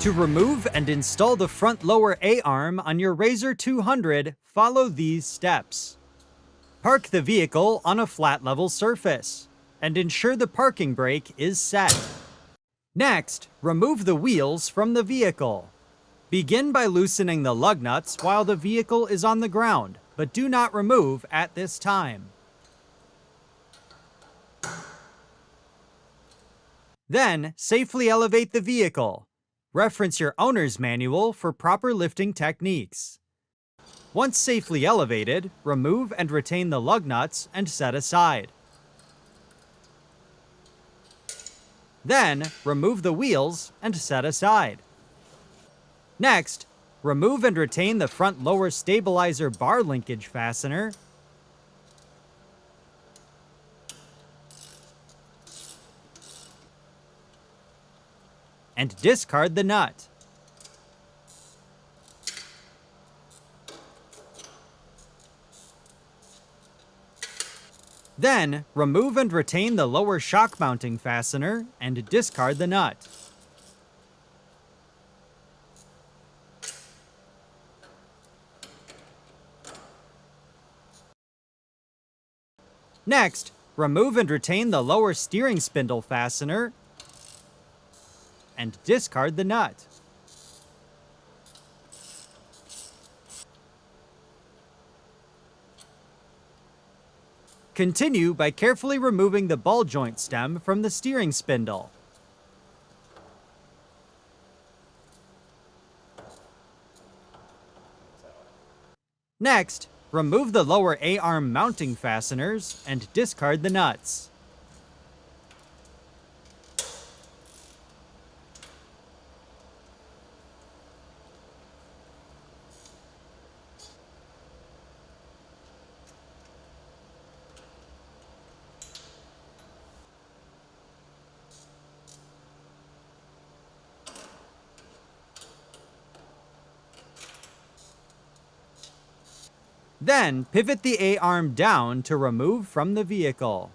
To remove and install the front lower A-arm on your RZR 200, follow these steps. Park the vehicle on a flat level surface, and ensure the parking brake is set. Next, remove the wheels from the vehicle. Begin by loosening the lug nuts while the vehicle is on the ground, but do not remove at this time. Then, safely elevate the vehicle. Reference your owner's manual for proper lifting techniques. Once safely elevated, remove and retain the lug nuts and set aside. Then, remove the wheels and set aside. Next, remove and retain the front lower stabilizer bar linkage fastener, and discard the nut. Then, remove and retain the lower shock mounting fastener and discard the nut. Next, remove and retain the lower steering spindle fastener and discard the nut. Continue by carefully removing the ball joint stem from the steering spindle. Next, remove the lower A-arm mounting fasteners and discard the nuts. Then, pivot the A-arm down to remove from the vehicle.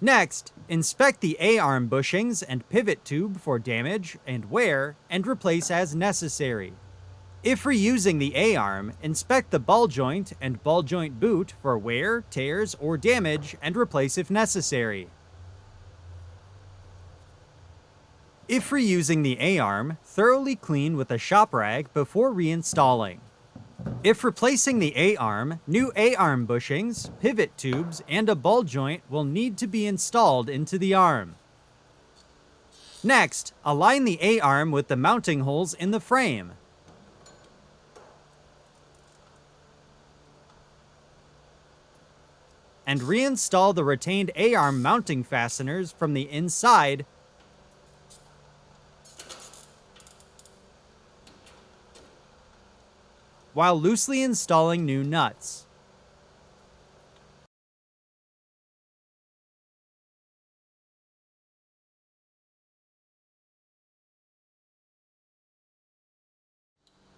Next, inspect the A-arm bushings and pivot tube for damage and wear, and replace as necessary. If reusing the A-arm, inspect the ball joint and ball joint boot for wear, tears, or damage and replace if necessary. If reusing the A-arm, thoroughly clean with a shop rag before reinstalling. If replacing the A-arm, new A-arm bushings, pivot tubes, and a ball joint will need to be installed into the arm. Next, align the A-arm with the mounting holes in the frame. And reinstall the retained A-arm mounting fasteners from the inside while loosely installing new nuts.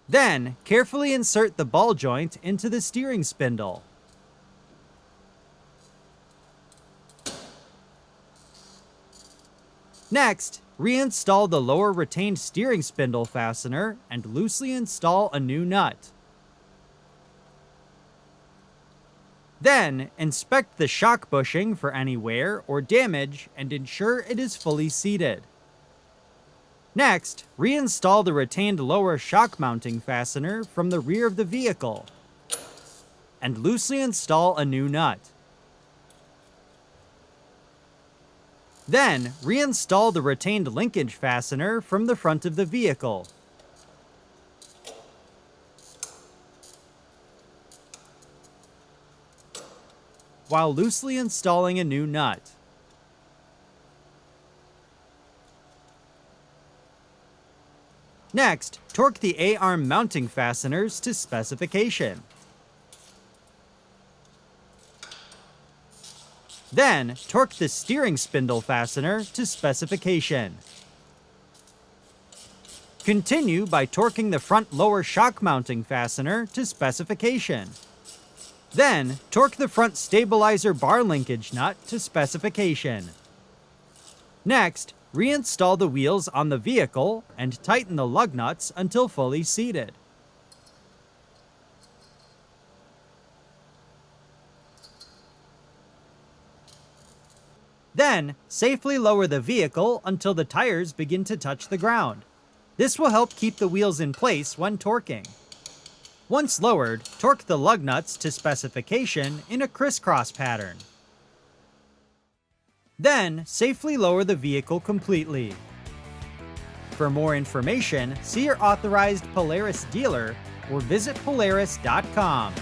Then, carefully insert the ball joint into the steering spindle. Next, reinstall the lower retained steering spindle fastener and loosely install a new nut. Then, inspect the shock bushing for any wear or damage and ensure it is fully seated. Next, reinstall the retained lower shock mounting fastener from the rear of the vehicle and loosely install a new nut. Then, reinstall the retained linkage fastener from the front of the vehicle. While loosely installing a new nut. Next, torque the A-arm mounting fasteners to specification. Then, torque the steering spindle fastener to specification. Continue by torquing the front lower shock mounting fastener to specification. Then, torque the front stabilizer bar linkage nut to specification. Next, reinstall the wheels on the vehicle and tighten the lug nuts until fully seated. Then, safely lower the vehicle until the tires begin to touch the ground. This will help keep the wheels in place when torquing. Once lowered, torque the lug nuts to specification in a crisscross pattern. Then, safely lower the vehicle completely. For more information, see your authorized Polaris dealer or visit Polaris.com.